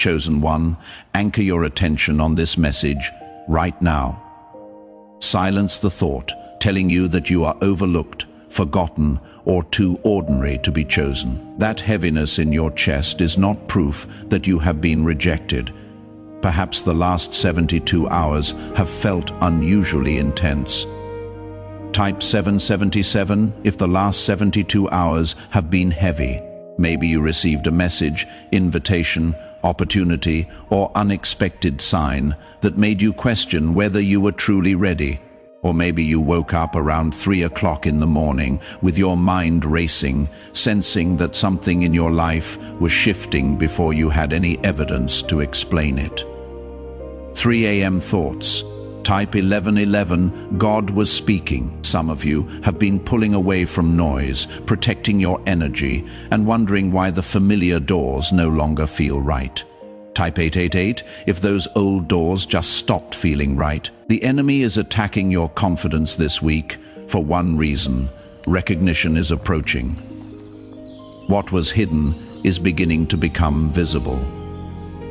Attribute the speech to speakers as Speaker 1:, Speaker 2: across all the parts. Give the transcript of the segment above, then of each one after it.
Speaker 1: Chosen one, anchor your attention on this message right now. Silence the thought telling you that you are overlooked, forgotten, or too ordinary to be chosen. That heaviness in your chest is not proof that you have been rejected. Perhaps the last 72 hours have felt unusually intense. Type 777 if the last 72 hours have been heavy. Maybe you received a message, invitation, opportunity, or unexpected sign that made you question whether you were truly ready. Or maybe you woke up around 3 o'clock in the morning with your mind racing, sensing that something in your life was shifting before you had any evidence to explain it. 3 a.m. thoughts. Type 1111, God was speaking. Some of you have been pulling away from noise, protecting your energy, and wondering why the familiar doors no longer feel right. Type 888, if those old doors just stopped feeling right. The enemy is attacking your confidence this week for one reason: recognition is approaching. What was hidden is beginning to become visible.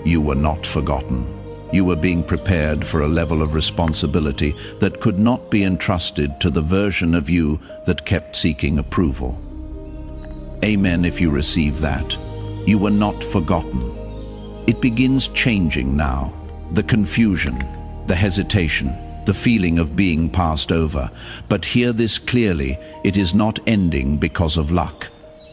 Speaker 1: You were not forgotten. You were being prepared for a level of responsibility that could not be entrusted to the version of you that kept seeking approval. Amen if you receive that. You were not forgotten. It begins changing now. The confusion, the hesitation, the feeling of being passed over. But hear this clearly, it is not ending because of luck.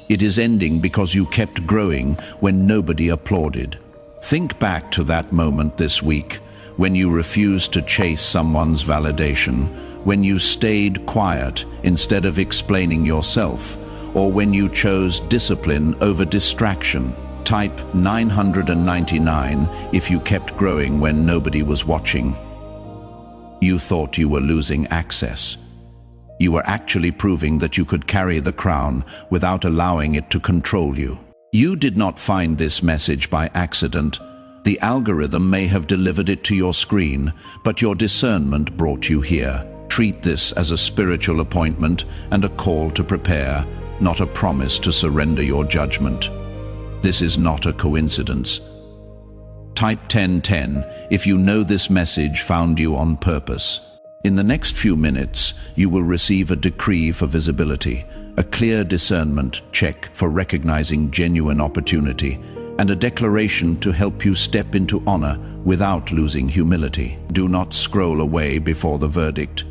Speaker 1: It is ending because you kept growing when nobody applauded. Think back to that moment this week when you refused to chase someone's validation, when you stayed quiet instead of explaining yourself, or when you chose discipline over distraction. Type 999 if you kept growing when nobody was watching. You thought you were losing access. You were actually proving that you could carry the crown without allowing it to control you. You did not find this message by accident. The algorithm may have delivered it to your screen, but your discernment brought you here. Treat this as a spiritual appointment and a call to prepare, not a promise to surrender your judgment. This is not a coincidence. Type 1010 if you know this message found you on purpose. In the next few minutes, you will receive a decree for visibility, a clear discernment check for recognizing genuine opportunity, and a declaration to help you step into honor without losing humility. Do not scroll away before the verdict.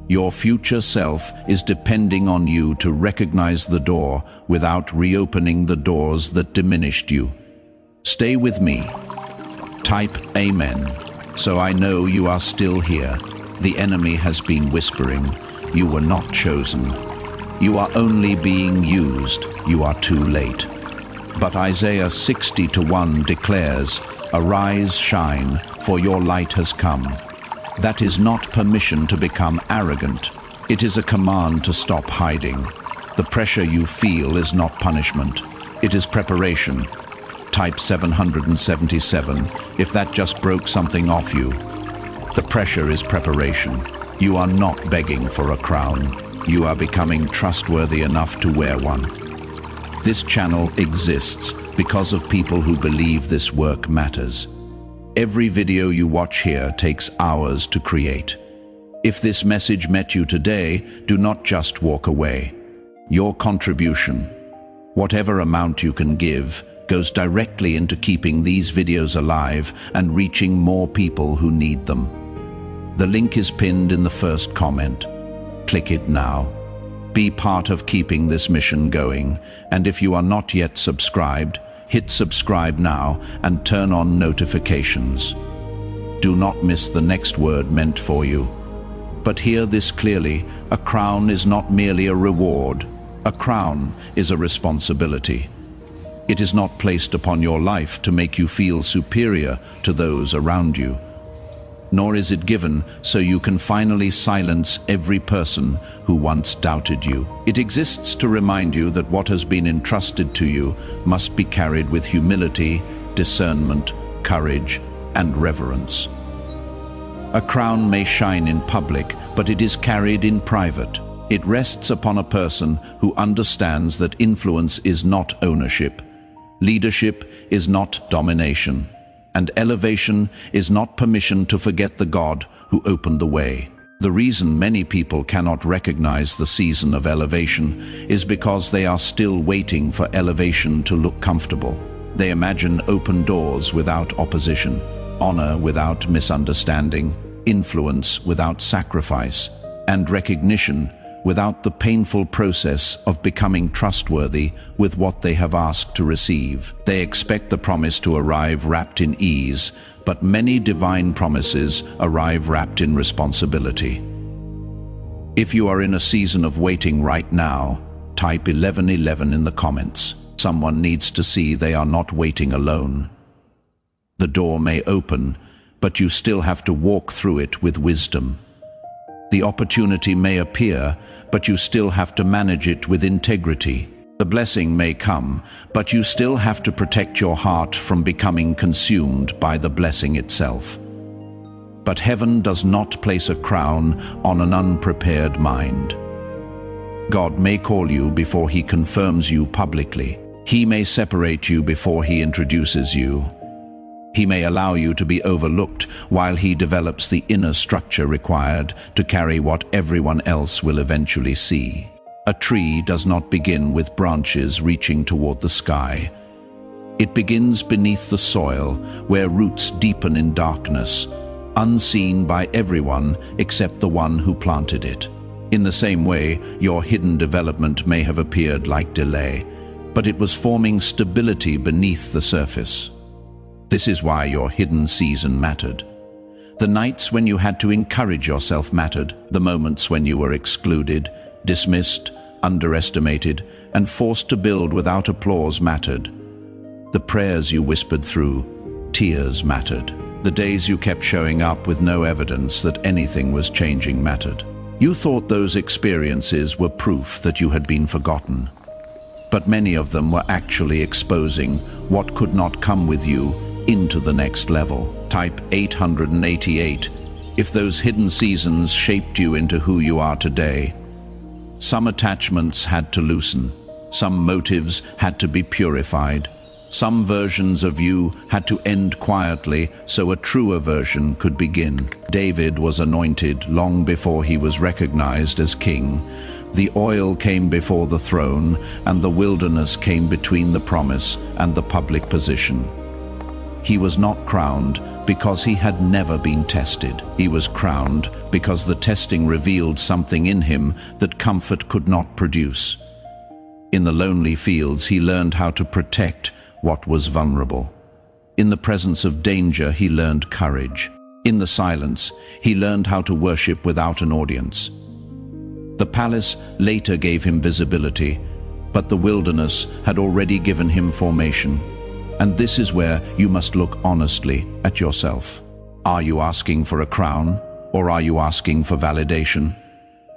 Speaker 1: Your future self is depending on you to recognize the door without reopening the doors that diminished you. Stay with me. Type Amen, so I know you are still here. The enemy has been whispering. You were not chosen. You are only being used. You are too late. But Isaiah 60:1 declares, "Arise, shine, for your light has come." That is not permission to become arrogant. It is a command to stop hiding. The pressure you feel is not punishment. It is preparation. Type 777 if that just broke something off you. The pressure is preparation. You are not begging for a crown. You are becoming trustworthy enough to wear one. This channel exists because of people who believe this work matters. Every video you watch here takes hours to create. If this message met you today, do not just walk away. Your contribution, whatever amount you can give, goes directly into keeping these videos alive and reaching more people who need them. The link is pinned in the first comment. Click it now. Be part of keeping this mission going, and if you are not yet subscribed, hit subscribe now and turn on notifications. Do not miss the next word meant for you. But hear this clearly, a crown is not merely a reward. A crown is a responsibility. It is not placed upon your life to make you feel superior to those around you. Nor is it given so you can finally silence every person who once doubted you. It exists to remind you that what has been entrusted to you must be carried with humility, discernment, courage, and reverence. A crown may shine in public, but it is carried in private. It rests upon a person who understands that influence is not ownership. Leadership is not domination. And elevation is not permission to forget the God who opened the way. The reason many people cannot recognize the season of elevation is because they are still waiting for elevation to look comfortable. They imagine open doors without opposition, honor without misunderstanding, influence without sacrifice, and recognition without the painful process of becoming trustworthy with what they have asked to receive. They expect the promise to arrive wrapped in ease, but many divine promises arrive wrapped in responsibility. If you are in a season of waiting right now, type 1111 in the comments. Someone needs to see they are not waiting alone. The door may open, but you still have to walk through it with wisdom. The opportunity may appear, but you still have to manage it with integrity. The blessing may come, but you still have to protect your heart from becoming consumed by the blessing itself. But heaven does not place a crown on an unprepared mind. God may call you before he confirms you publicly. He may separate you before he introduces you. He may allow you to be overlooked while he develops the inner structure required to carry what everyone else will eventually see. A tree does not begin with branches reaching toward the sky. It begins beneath the soil, where roots deepen in darkness, unseen by everyone except the one who planted it. In the same way, your hidden development may have appeared like delay, but it was forming stability beneath the surface. This is why your hidden season mattered. The nights when you had to encourage yourself mattered. The moments when you were excluded, dismissed, underestimated, and forced to build without applause mattered. The prayers you whispered through tears mattered. The days you kept showing up with no evidence that anything was changing mattered. You thought those experiences were proof that you had been forgotten. But many of them were actually exposing what could not come with you into the next level. Type 888 if those hidden seasons shaped you into who you are today. Some attachments had to loosen. Some motives had to be purified. Some versions of you had to end quietly so a truer version could begin. David was anointed long before he was recognized as king. The oil came before the throne, and the wilderness came between the promise and the public position. He was not crowned because he had never been tested. He was crowned because the testing revealed something in him that comfort could not produce. In the lonely fields, he learned how to protect what was vulnerable. In the presence of danger, he learned courage. In the silence, he learned how to worship without an audience. The palace later gave him visibility, but the wilderness had already given him formation. And this is where you must look honestly at yourself. Are you asking for a crown, or are you asking for validation?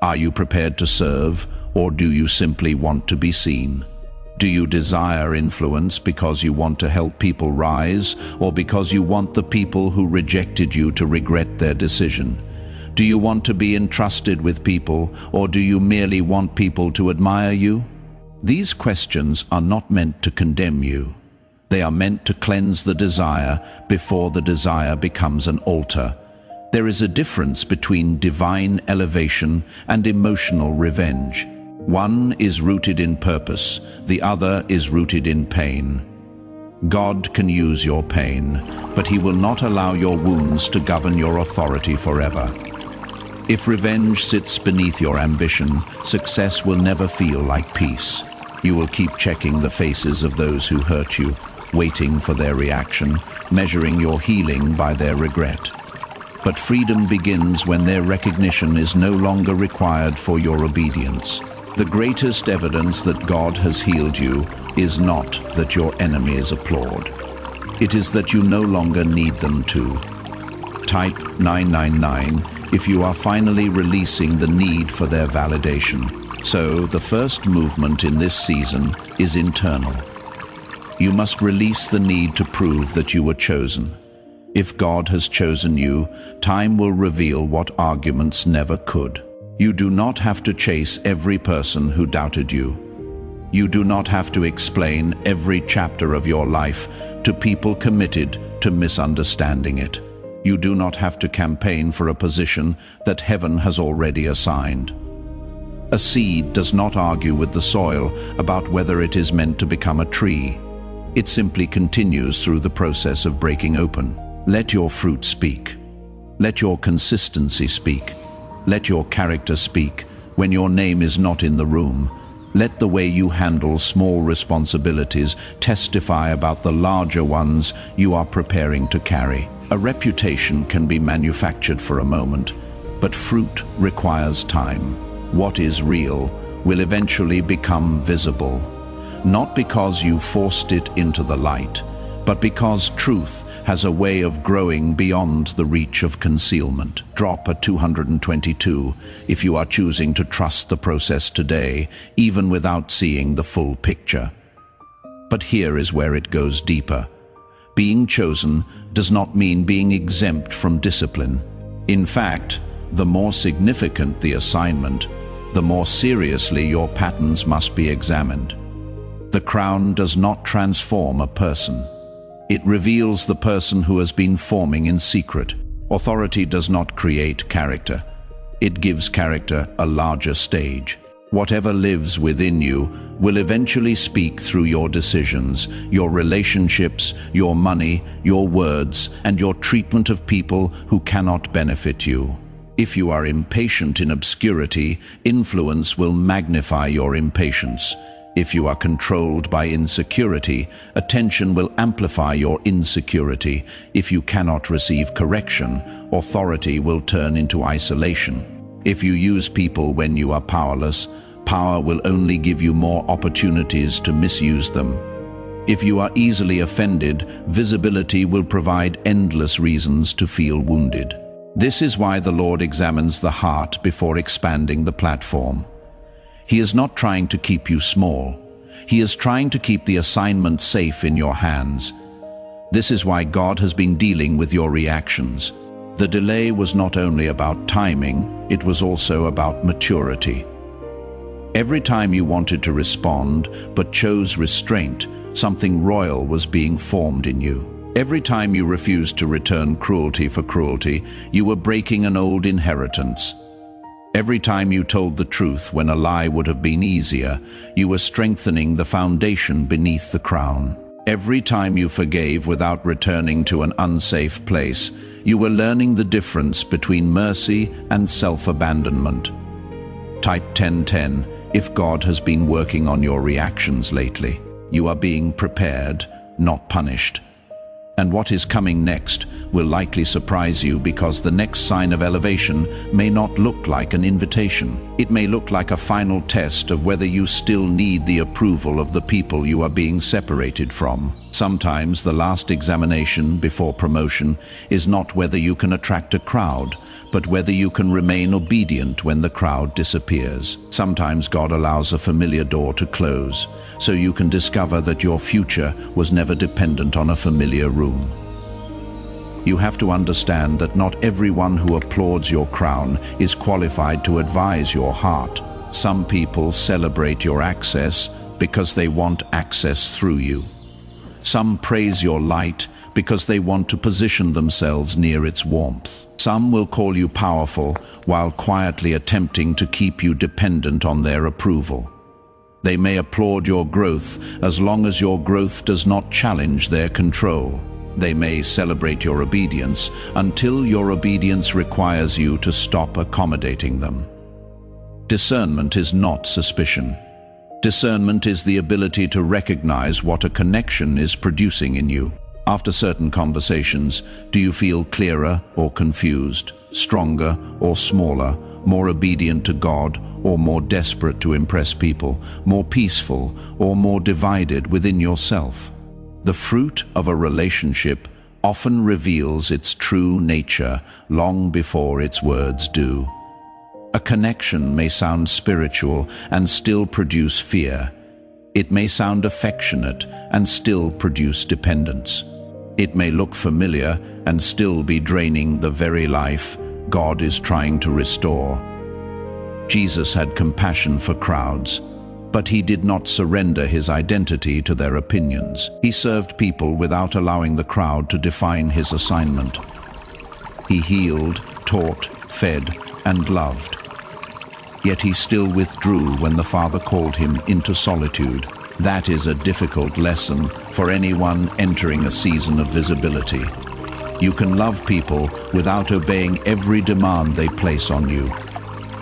Speaker 1: Are you prepared to serve, or do you simply want to be seen? Do you desire influence because you want to help people rise, or because you want the people who rejected you to regret their decision? Do you want to be entrusted with people, or do you merely want people to admire you? These questions are not meant to condemn you. They are meant to cleanse the desire before the desire becomes an altar. There is a difference between divine elevation and emotional revenge. One is rooted in purpose, the other is rooted in pain. God can use your pain, but he will not allow your wounds to govern your authority forever. If revenge sits beneath your ambition, success will never feel like peace. You will keep checking the faces of those who hurt you, waiting for their reaction, measuring your healing by their regret. But freedom begins when their recognition is no longer required for your obedience. The greatest evidence that God has healed you is not that your enemies applaud. It is that you no longer need them to. Type 999 if you are finally releasing the need for their validation. So, the first movement in this season is internal. You must release the need to prove that you were chosen. If God has chosen you, time will reveal what arguments never could. You do not have to chase every person who doubted you. You do not have to explain every chapter of your life to people committed to misunderstanding it. You do not have to campaign for a position that heaven has already assigned. A seed does not argue with the soil about whether it is meant to become a tree. It simply continues through the process of breaking open. Let your fruit speak. Let your consistency speak. Let your character speak when your name is not in the room. Let the way you handle small responsibilities testify about the larger ones you are preparing to carry. A reputation can be manufactured for a moment, but fruit requires time. What is real will eventually become visible, not because you forced it into the light, but because truth has a way of growing beyond the reach of concealment. Drop a 222 if you are choosing to trust the process today, even without seeing the full picture. But here is where it goes deeper. Being chosen does not mean being exempt from discipline. In fact, the more significant the assignment, the more seriously your patterns must be examined. The crown does not transform a person. It reveals the person who has been forming in secret. Authority does not create character. It gives character a larger stage. Whatever lives within you will eventually speak through your decisions, your relationships, your money, your words, and your treatment of people who cannot benefit you. If you are impatient in obscurity, influence will magnify your impatience. If you are controlled by insecurity, attention will amplify your insecurity. If you cannot receive correction, authority will turn into isolation. If you use people when you are powerless, power will only give you more opportunities to misuse them. If you are easily offended, visibility will provide endless reasons to feel wounded. This is why the Lord examines the heart before expanding the platform. He is not trying to keep you small. He is trying to keep the assignment safe in your hands. This is why God has been dealing with your reactions. The delay was not only about timing, it was also about maturity. Every time you wanted to respond but chose restraint, something royal was being formed in you. Every time you refused to return cruelty for cruelty, you were breaking an old inheritance. Every time you told the truth when a lie would have been easier, you were strengthening the foundation beneath the crown. Every time you forgave without returning to an unsafe place, you were learning the difference between mercy and self-abandonment. Type 1010 if God has been working on your reactions lately. You are being prepared, not punished. And what is coming next will likely surprise you, because the next sign of elevation may not look like an invitation. It may look like a final test of whether you still need the approval of the people you are being separated from. Sometimes the last examination before promotion is not whether you can attract a crowd, but whether you can remain obedient when the crowd disappears. Sometimes God allows a familiar door to close, so you can discover that your future was never dependent on a familiar room. You have to understand that not everyone who applauds your crown is qualified to advise your heart. Some people celebrate your access because they want access through you. Some praise your light because they want to position themselves near its warmth. Some will call you powerful while quietly attempting to keep you dependent on their approval. They may applaud your growth as long as your growth does not challenge their control. They may celebrate your obedience until your obedience requires you to stop accommodating them. Discernment is not suspicion. Discernment is the ability to recognize what a connection is producing in you. After certain conversations, do you feel clearer or confused, stronger or smaller, more obedient to God or more desperate to impress people, more peaceful or more divided within yourself? The fruit of a relationship often reveals its true nature long before its words do. A connection may sound spiritual and still produce fear. It may sound affectionate and still produce dependence. It may look familiar and still be draining the very life God is trying to restore. Jesus had compassion for crowds, But he did not surrender his identity to their opinions. He served people without allowing the crowd to define his assignment. He healed, taught, fed, and loved. Yet he still withdrew when the Father called him into solitude. That is a difficult lesson for anyone entering a season of visibility. You can love people without obeying every demand they place on you.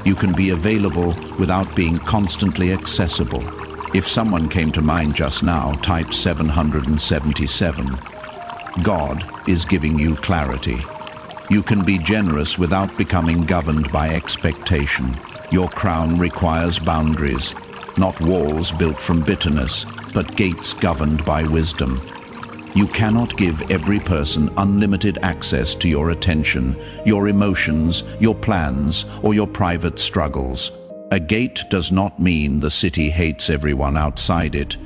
Speaker 1: You can be available without being constantly accessible. If someone came to mind just now, type 777. God is giving you clarity. You can be generous without becoming governed by expectation. Your crown requires boundaries, not walls built from bitterness, but gates governed by wisdom. You cannot give every person unlimited access to your attention, your emotions, your plans, or your private struggles. A gate does not mean the city hates everyone outside it.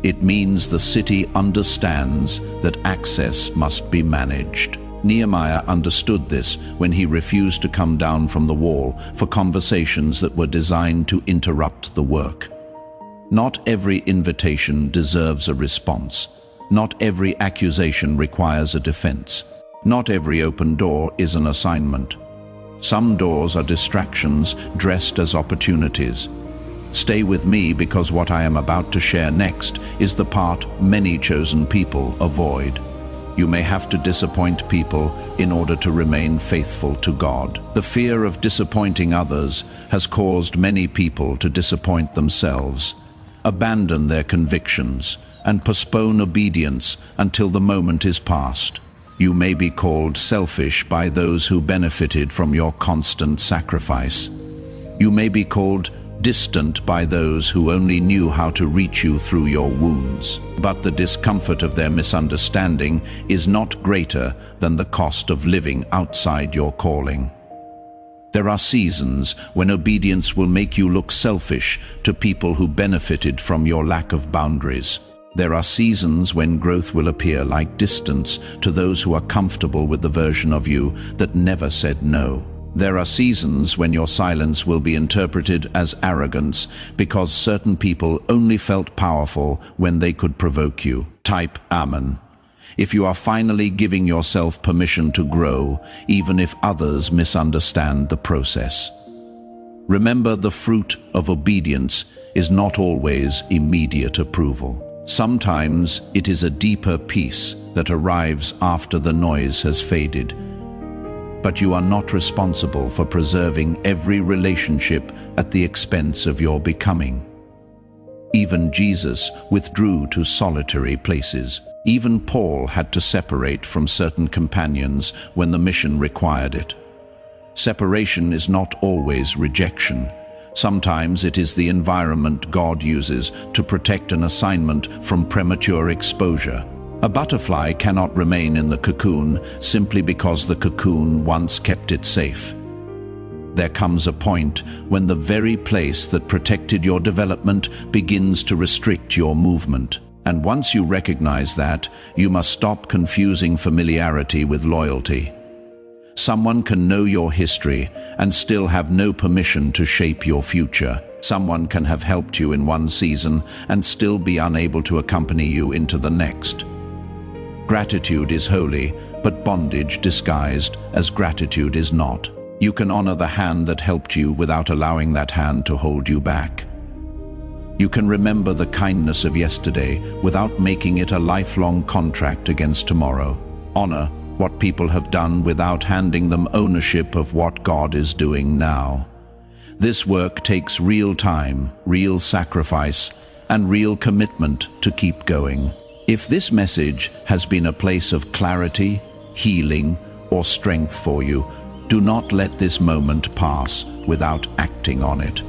Speaker 1: It means the city understands that access must be managed. Nehemiah understood this when he refused to come down from the wall for conversations that were designed to interrupt the work. Not every invitation deserves a response. Not every accusation requires a defense. Not every open door is an assignment. Some doors are distractions dressed as opportunities. Stay with me, because what I am about to share next is the part many chosen people avoid. You may have to disappoint people in order to remain faithful to God. The fear of disappointing others has caused many people to disappoint themselves, abandon their convictions, and postpone obedience until the moment is past. You may be called selfish by those who benefited from your constant sacrifice. You may be called distant by those who only knew how to reach you through your wounds. But the discomfort of their misunderstanding is not greater than the cost of living outside your calling. There are seasons when obedience will make you look selfish to people who benefited from your lack of boundaries. There are seasons when growth will appear like distance to those who are comfortable with the version of you that never said no. There are seasons when your silence will be interpreted as arrogance because certain people only felt powerful when they could provoke you. Type Amen if you are finally giving yourself permission to grow, even if others misunderstand the process. Remember, the fruit of obedience is not always immediate approval. Sometimes it is a deeper peace that arrives after the noise has faded. But you are not responsible for preserving every relationship at the expense of your becoming. Even Jesus withdrew to solitary places. Even Paul had to separate from certain companions when the mission required it. Separation is not always rejection. Sometimes it is the environment God uses to protect an assignment from premature exposure. A butterfly cannot remain in the cocoon simply because the cocoon once kept it safe. There comes a point when the very place that protected your development begins to restrict your movement. And once you recognize that, you must stop confusing familiarity with loyalty. Someone can know your history and still have no permission to shape your future. Someone can have helped you in one season and still be unable to accompany you into the next. Gratitude is holy, but bondage disguised as gratitude is not. You can honor the hand that helped you without allowing that hand to hold you back. You can remember the kindness of yesterday without making it a lifelong contract against tomorrow. Honor what people have done without handing them ownership of what God is doing now. This work takes real time, real sacrifice, and real commitment to keep going. If this message has been a place of clarity, healing, or strength for you, do not let this moment pass without acting on it.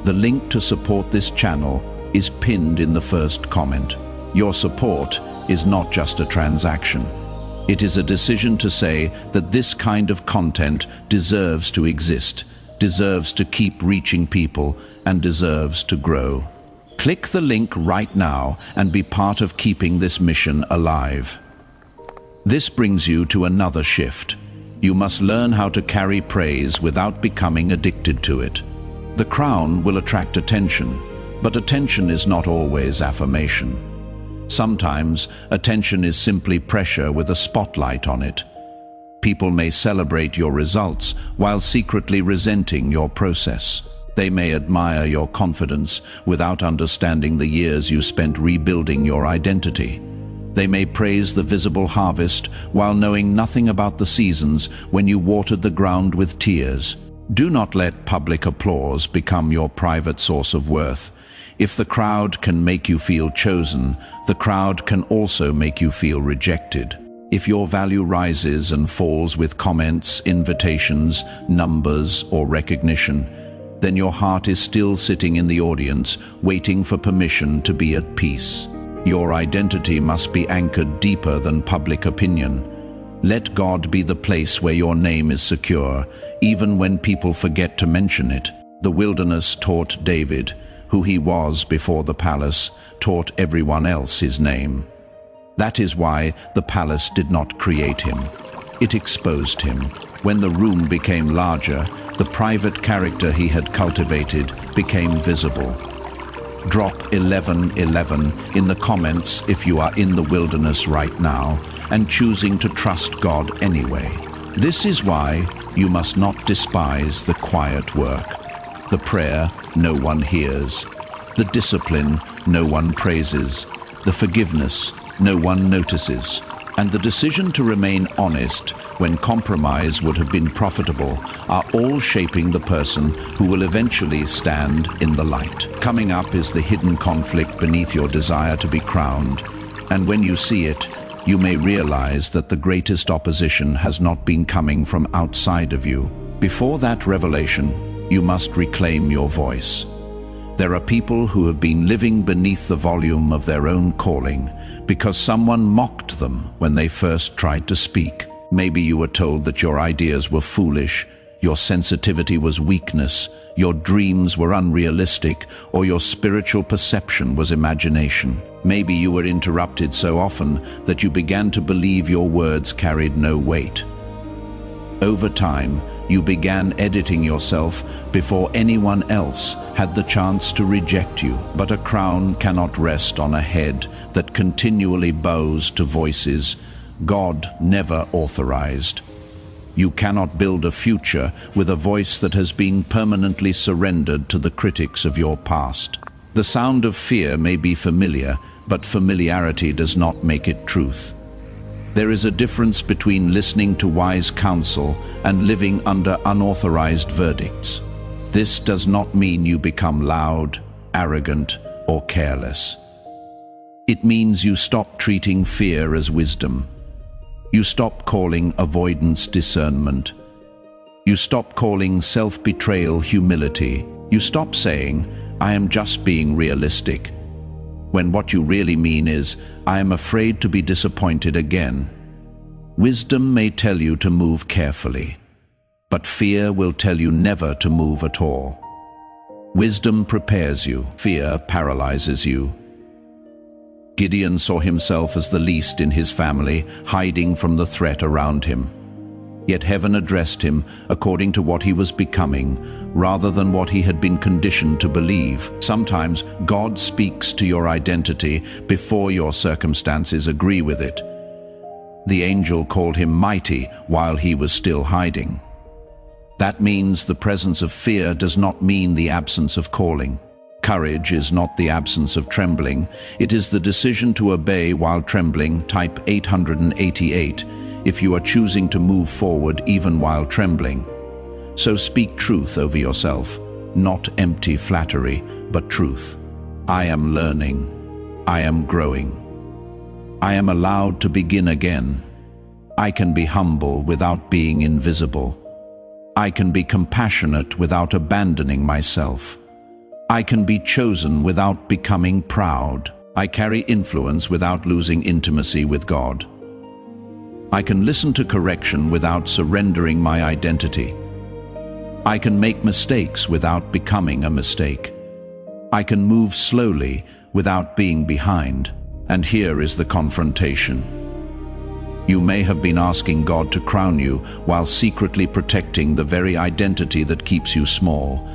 Speaker 1: The link to support this channel is pinned in the first comment. Your support is not just a transaction. It is a decision to say that this kind of content deserves to exist, deserves to keep reaching people, and deserves to grow. Click the link right now and be part of keeping this mission alive. This brings you to another shift. You must learn how to carry praise without becoming addicted to it. The crown will attract attention, But attention is not always affirmation. Sometimes, attention is simply pressure with a spotlight on it. People may celebrate your results while secretly resenting your process. They may admire your confidence without understanding the years you spent rebuilding your identity. They may praise the visible harvest while knowing nothing about the seasons when you watered the ground with tears. Do not let public applause become your private source of worth. If the crowd can make you feel chosen, the crowd can also make you feel rejected. If your value rises and falls with comments, invitations, numbers, or recognition, then your heart is still sitting in the audience, waiting for permission to be at peace. Your identity must be anchored deeper than public opinion. Let God be the place where your name is secure, even when people forget to mention it. The wilderness taught David who he was before the palace, taught everyone else his name. That is why the palace did not create him. It exposed him. When the room became larger, the private character he had cultivated became visible. Drop 1111 in the comments if you are in the wilderness right now and choosing to trust God anyway. This is why you must not despise the quiet work, the prayer no one hears, the discipline no one praises, the forgiveness no one notices, and the decision to remain honest when compromise would have been profitable are all shaping the person who will eventually stand in the light. Coming up is the hidden conflict beneath your desire to be crowned, and when you see it, you may realize that the greatest opposition has not been coming from outside of you. Before that revelation, you must reclaim your voice. There are people who have been living beneath the volume of their own calling because someone mocked them when they first tried to speak. Maybe you were told that your ideas were foolish, your sensitivity was weakness, your dreams were unrealistic, or your spiritual perception was imagination. Maybe you were interrupted so often that you began to believe your words carried no weight. Over time, you began editing yourself before anyone else had the chance to reject you. But a crown cannot rest on a head that continually bows to voices God never authorized. You cannot build a future with a voice that has been permanently surrendered to the critics of your past. The sound of fear may be familiar, but familiarity does not make it truth. There is a difference between listening to wise counsel and living under unauthorized verdicts. This does not mean you become loud, arrogant, or careless. It means you stop treating fear as wisdom. You stop calling avoidance discernment. You stop calling self-betrayal humility. You stop saying, "I am just being realistic," when what you really mean is, "I am afraid to be disappointed again." Wisdom may tell you to move carefully, but fear will tell you never to move at all. Wisdom prepares you, fear paralyzes you. Gideon saw himself as the least in his family, hiding from the threat around him. Yet heaven addressed him according to what he was becoming, rather than what he had been conditioned to believe. Sometimes God speaks to your identity before your circumstances agree with it. The angel called him mighty while he was still hiding. That means the presence of fear does not mean the absence of calling. Courage is not the absence of trembling. It is the decision to obey while trembling. Type 888 if you are choosing to move forward even while trembling. So speak truth over yourself, not empty flattery, but truth. I am learning. I am growing. I am allowed to begin again. I can be humble without being invisible. I can be compassionate without abandoning myself. I can be chosen without becoming proud. I carry influence without losing intimacy with God. I can listen to correction without surrendering my identity. I can make mistakes without becoming a mistake. I can move slowly without being behind. And here is the confrontation. You may have been asking God to crown you while secretly protecting the very identity that keeps you small.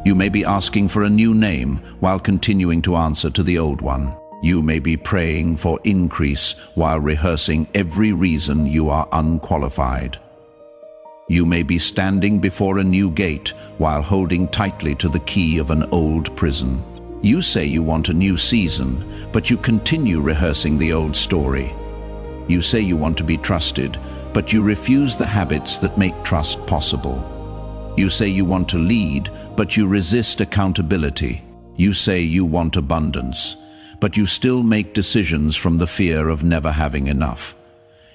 Speaker 1: You may be asking for a new name while continuing to answer to the old one. You may be praying for increase while rehearsing every reason you are unqualified. You may be standing before a new gate while holding tightly to the key of an old prison. You say you want a new season, but you continue rehearsing the old story. You say you want to be trusted, but you refuse the habits that make trust possible. You say you want to lead, but you resist accountability. You say you want abundance, but you still make decisions from the fear of never having enough.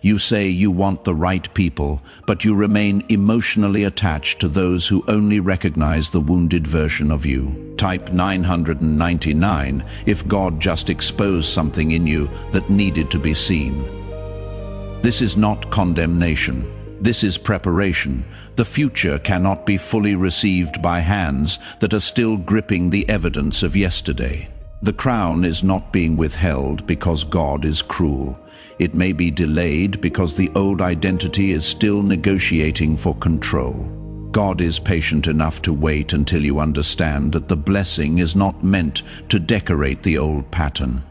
Speaker 1: You say you want the right people, but you remain emotionally attached to those who only recognize the wounded version of you. Type 999 if God just exposed something in you that needed to be seen. This is not condemnation. This is preparation. The future cannot be fully received by hands that are still gripping the evidence of yesterday. The crown is not being withheld because God is cruel. It may be delayed because the old identity is still negotiating for control. God is patient enough to wait until you understand that the blessing is not meant to decorate the old pattern.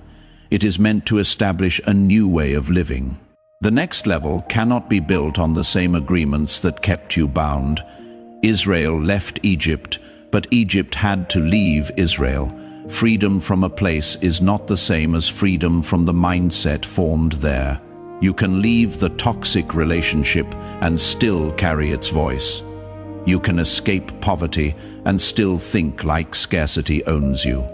Speaker 1: It is meant to establish a new way of living. The next level cannot be built on the same agreements that kept you bound. Israel left Egypt, but Egypt had to leave Israel. Freedom from a place is not the same as freedom from the mindset formed there. You can leave the toxic relationship and still carry its voice. You can escape poverty and still think like scarcity owns you.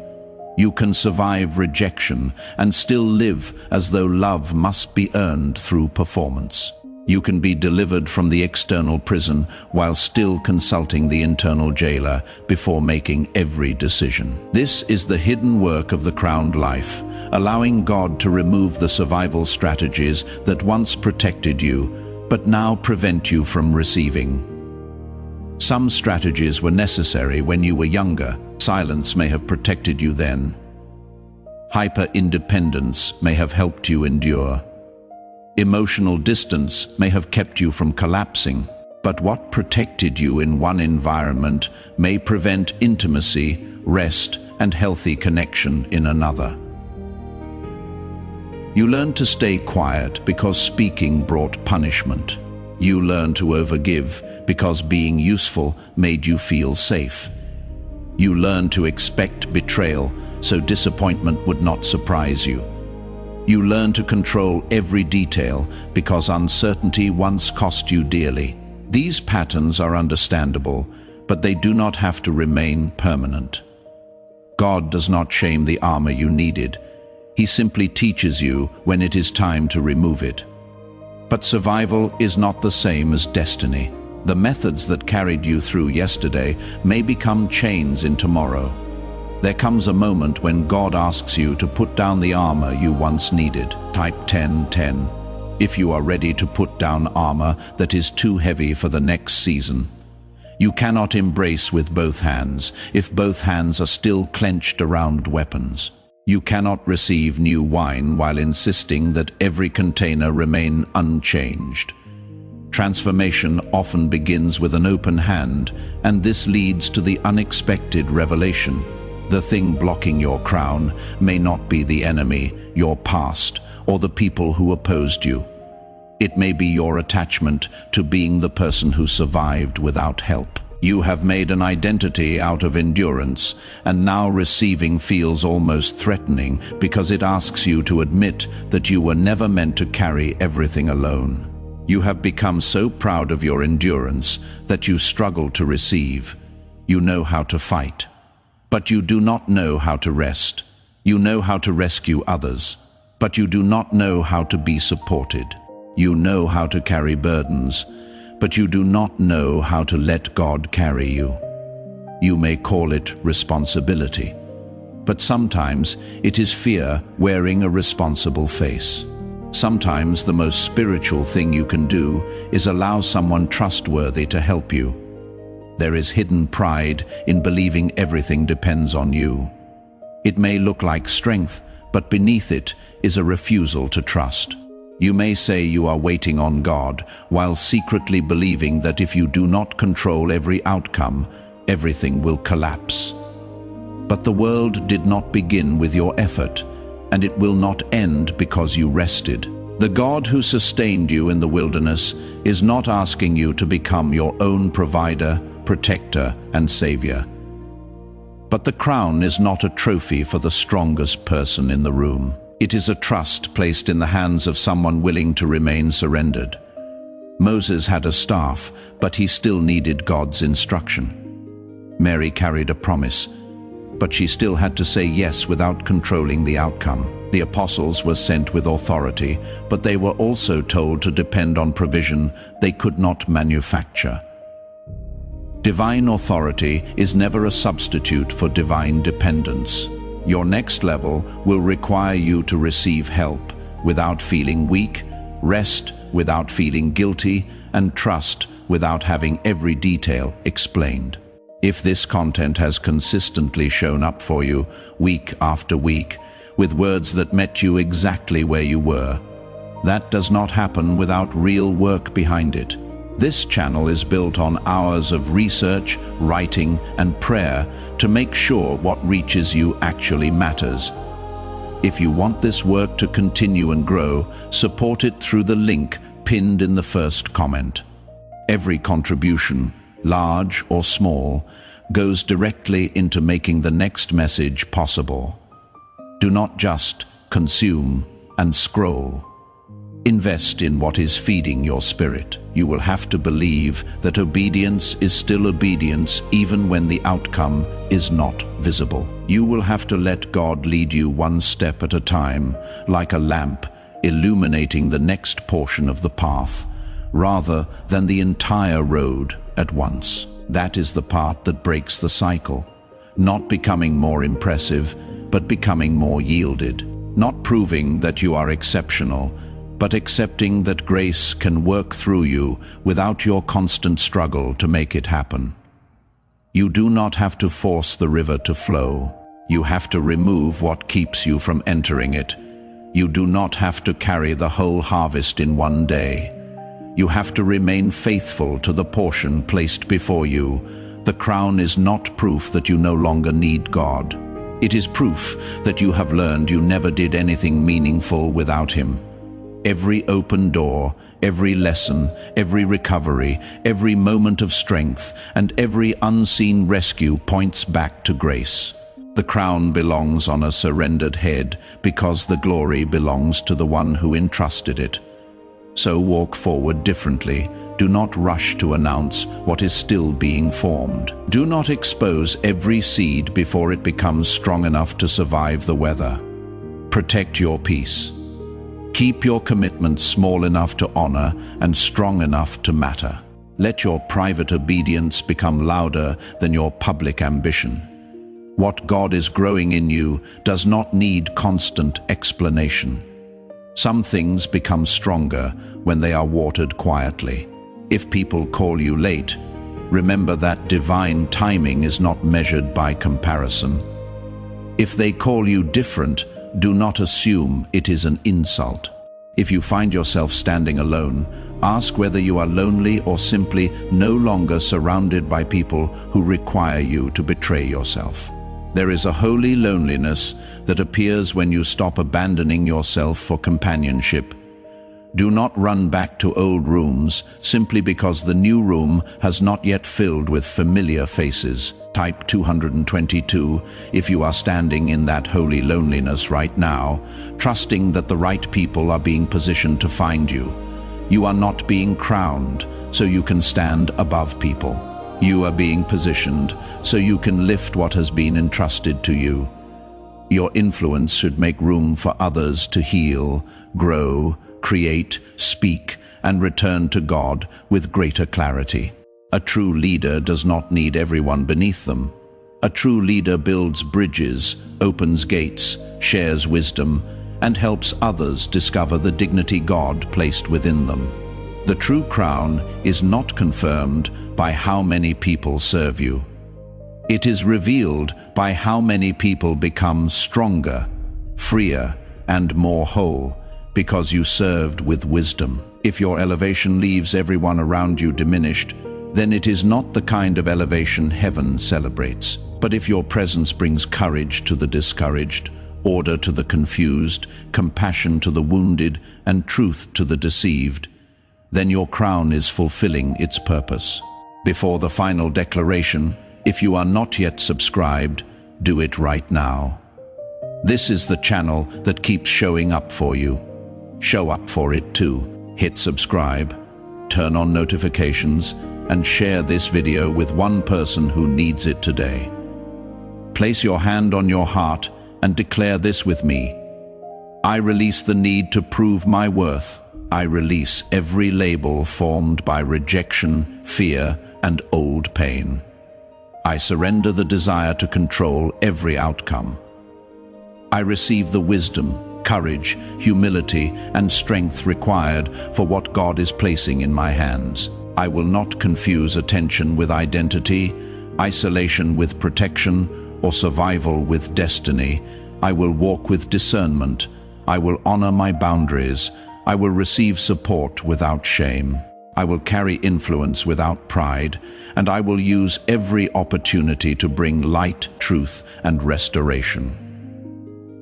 Speaker 1: You can survive rejection and still live as though love must be earned through performance. You can be delivered from the external prison while still consulting the internal jailer before making every decision. This is the hidden work of the crowned life, allowing God to remove the survival strategies that once protected you, but now prevent you from receiving. Some strategies were necessary when you were younger. Silence may have protected you then. Hyper-independence may have helped you endure. Emotional distance may have kept you from collapsing, but what protected you in one environment may prevent intimacy, rest, and healthy connection in another. You learned to stay quiet because speaking brought punishment. You learned to overgive because being useful made you feel safe. You learned to expect betrayal so disappointment would not surprise you. You learn to control every detail because uncertainty once cost you dearly. These patterns are understandable, but they do not have to remain permanent. God does not shame the armor you needed. He simply teaches you when it is time to remove it. But survival is not the same as destiny. The methods that carried you through yesterday may become chains in tomorrow. There comes a moment when God asks you to put down the armor you once needed. Type 1010 if you are ready to put down armor that is too heavy for the next season. You cannot embrace with both hands if both hands are still clenched around weapons. You cannot receive new wine while insisting that every container remain unchanged. Transformation often begins with an open hand, and this leads to the unexpected revelation. The thing blocking your crown may not be the enemy, your past, or the people who opposed you. It may be your attachment to being the person who survived without help. You have made an identity out of endurance, and now receiving feels almost threatening because it asks you to admit that you were never meant to carry everything alone. You have become so proud of your endurance that you struggle to receive. You know how to fight, but you do not know how to rest. You know how to rescue others, but you do not know how to be supported. You know how to carry burdens, but you do not know how to let God carry you. You may call it responsibility, but sometimes it is fear wearing a responsible face. Sometimes the most spiritual thing you can do is allow someone trustworthy to help you. There is hidden pride in believing everything depends on you. It may look like strength, but beneath it is a refusal to trust. You may say you are waiting on God, while secretly believing that if you do not control every outcome, everything will collapse. But the world did not begin with your effort, and it will not end because you rested. The God who sustained you in the wilderness is not asking you to become your own provider, protector, and savior. But the crown is not a trophy for the strongest person in the room. It is a trust placed in the hands of someone willing to remain surrendered. Moses had a staff, but he still needed God's instruction. Mary carried a promise, but she still had to say yes without controlling the outcome. The apostles were sent with authority, but they were also told to depend on provision they could not manufacture. Divine authority is never a substitute for divine dependence. Your next level will require you to receive help without feeling weak, rest without feeling guilty, and trust without having every detail explained. If this content has consistently shown up for you, week after week, with words that met you exactly where you were, that does not happen without real work behind it. This channel is built on hours of research, writing, and prayer to make sure what reaches you actually matters. If you want this work to continue and grow, support it through the link pinned in the first comment. Every contribution, large or small, goes directly into making the next message possible. Do not just consume and scroll. Invest in what is feeding your spirit. You will have to believe that obedience is still obedience even when the outcome is not visible. You will have to let God lead you one step at a time, like a lamp illuminating the next portion of the path, rather than the entire road at once. That is the part that breaks the cycle. Not becoming more impressive, but becoming more yielded. Not proving that you are exceptional, but accepting that grace can work through you without your constant struggle to make it happen. You do not have to force the river to flow. You have to remove what keeps you from entering it. You do not have to carry the whole harvest in one day. You have to remain faithful to the portion placed before you. The crown is not proof that you no longer need God. It is proof that you have learned you never did anything meaningful without Him. Every open door, every lesson, every recovery, every moment of strength, and every unseen rescue points back to grace. The crown belongs on a surrendered head because the glory belongs to the one who entrusted it. So walk forward differently. Do not rush to announce what is still being formed. Do not expose every seed before it becomes strong enough to survive the weather. Protect your peace. Keep your commitments small enough to honor and strong enough to matter. Let your private obedience become louder than your public ambition. What God is growing in you does not need constant explanation. Some things become stronger when they are watered quietly. If people call you late, remember that divine timing is not measured by comparison. If they call you different, do not assume it is an insult. If you find yourself standing alone, ask whether you are lonely or simply no longer surrounded by people who require you to betray yourself. There is a holy loneliness that appears when you stop abandoning yourself for companionship. Do not run back to old rooms simply because the new room has not yet filled with familiar faces. Type 222 if you are standing in that holy loneliness right now, trusting that the right people are being positioned to find you. You are not being crowned so you can stand above people. You are being positioned so you can lift what has been entrusted to you. Your influence should make room for others to heal, grow, create, speak, and return to God with greater clarity. A true leader does not need everyone beneath them. A true leader builds bridges, opens gates, shares wisdom, and helps others discover the dignity God placed within them. The true crown is not confirmed by how many people serve you. It is revealed by how many people become stronger, freer, and more whole because you served with wisdom. If your elevation leaves everyone around you diminished, then it is not the kind of elevation heaven celebrates. But if your presence brings courage to the discouraged, order to the confused, compassion to the wounded, and truth to the deceived, then your crown is fulfilling its purpose. Before the final declaration, if you are not yet subscribed, do it right now. This is the channel that keeps showing up for you. Show up for it too. Hit subscribe, turn on notifications, and share this video with one person who needs it today. Place your hand on your heart and declare this with me. I release the need to prove my worth. I release every label formed by rejection, fear, and old pain. I surrender the desire to control every outcome. I receive the wisdom, courage, humility, and strength required for what God is placing in my hands. I will not confuse attention with identity, isolation with protection, or survival with destiny. I will walk with discernment. I will honor my boundaries. I will receive support without shame. I will carry influence without pride, and I will use every opportunity to bring light, truth, and restoration.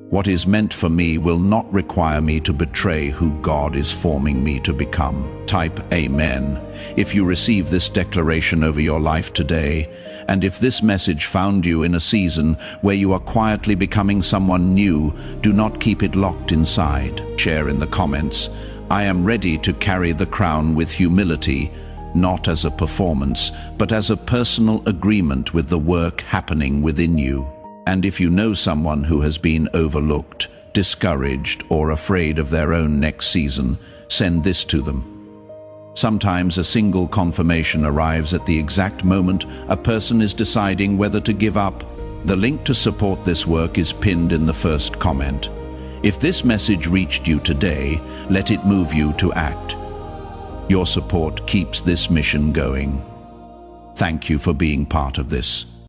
Speaker 1: What is meant for me will not require me to betray who God is forming me to become. Type Amen if you receive this declaration over your life today, and if this message found you in a season where you are quietly becoming someone new, do not keep it locked inside. Share in the comments, I am ready to carry the crown with humility, not as a performance, but as a personal agreement with the work happening within you. And if you know someone who has been overlooked, discouraged, or afraid of their own next season, send this to them. Sometimes a single confirmation arrives at the exact moment a person is deciding whether to give up. The link to support this work is pinned in the first comment. If this message reached you today, let it move you to act. Your support keeps this mission going. Thank you for being part of this.